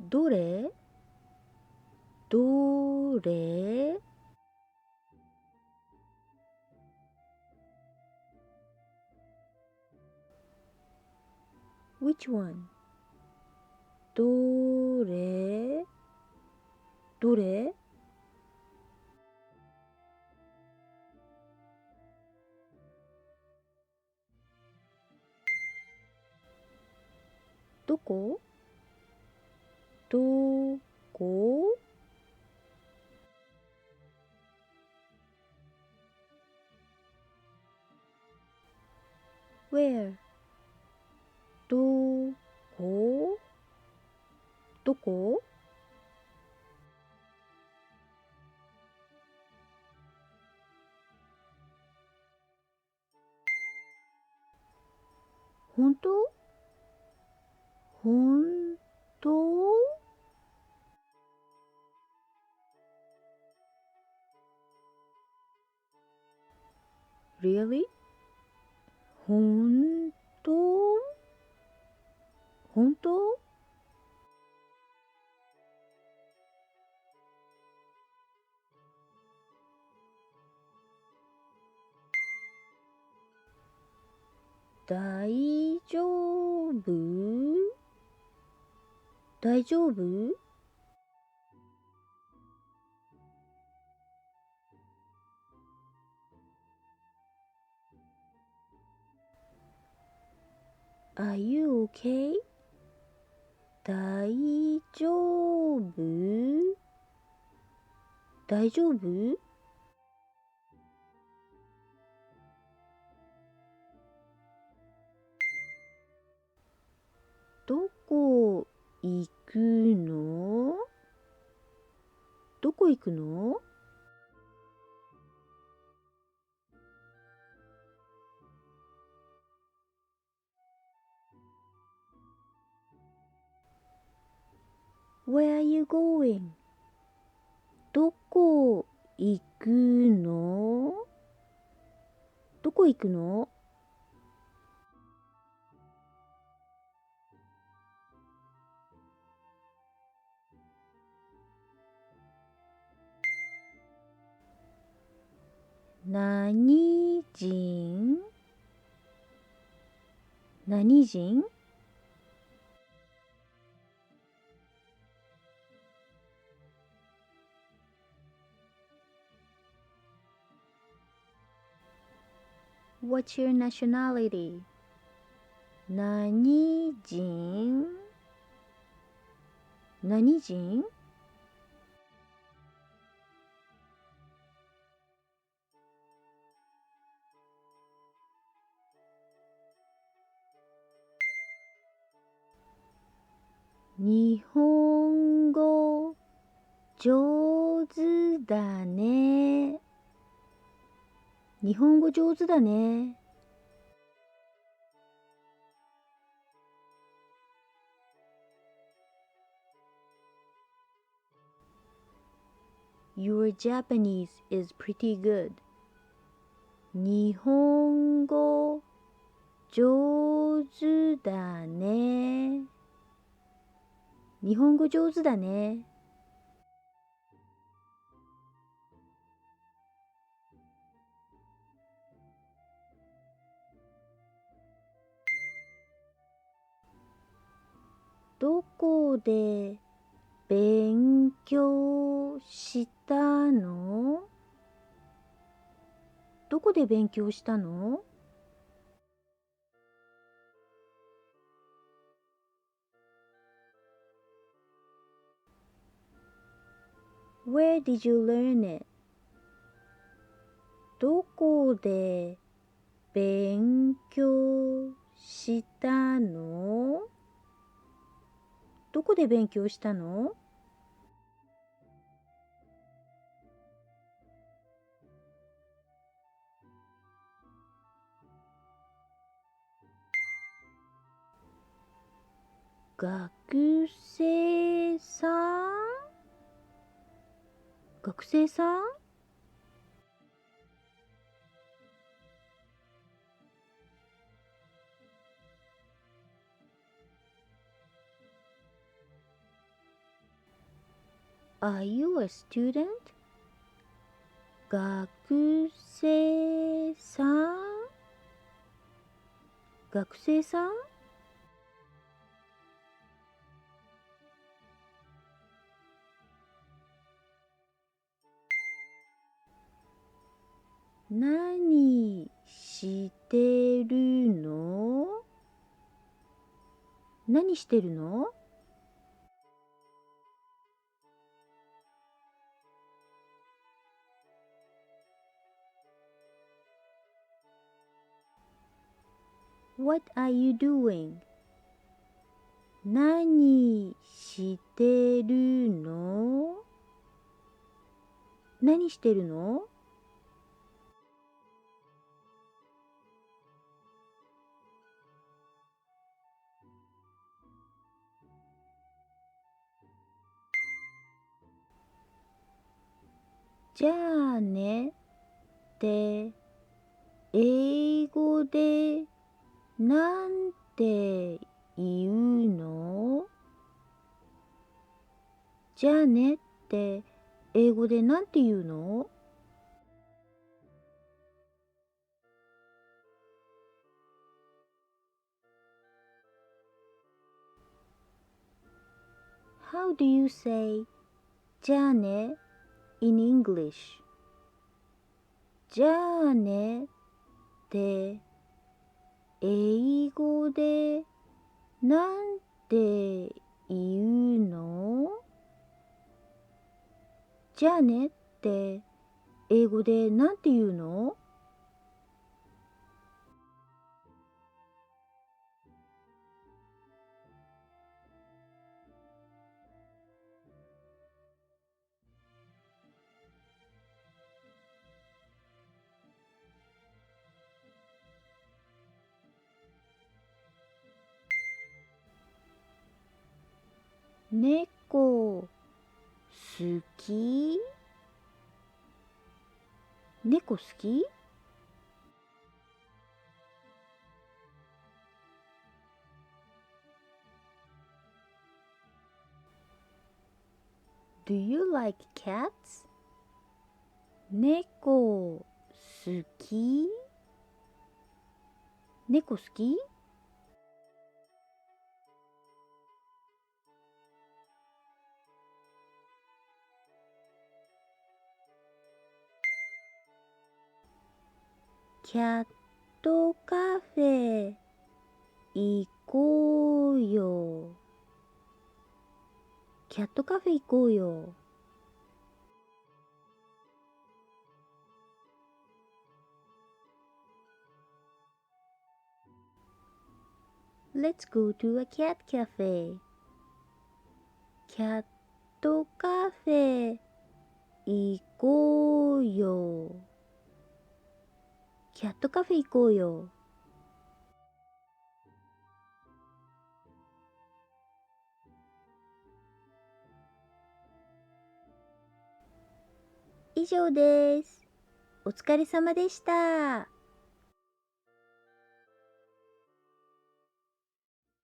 どれどれ ?Which one? どれどれどこどこ ?Where? どこどこ本当本当 ?Really? 本当本当大丈夫大丈夫 ?Are you okay? 大丈夫大丈夫どこ行くのどこ行くの ?Where are you going? どこ行くのどこ行くの何人何人？What's your nationality? 何人何人日本語上手だね。日本語上手だね。Your Japanese is pretty good. 日本語上手だね。日本語上手だね。どこで勉強したのどこで勉強したの ?Where did you learn it? どこで勉強したのどこで勉強したの学生さん学生さん Are you a student? 学生さん？学生さん？何してるの？何してるの？ What are you doing? 何してるの？何してるの？じゃあねって英語でなんて言うの？じゃあねって英語でなんて言うの？ How do you say じゃあね in English? じゃあねって英語でなんて言うの？じゃあねって英語でなんて言うの？猫好き？猫好き？ Do you like cats? 猫好き？猫好き？キャットカフェ行こうよ。キャットカフェ行こうよ。Let's go to a cat cafe. キャットカフェ行こうよ。キャットカフェ行こうよ。以上です。お疲れ様でした。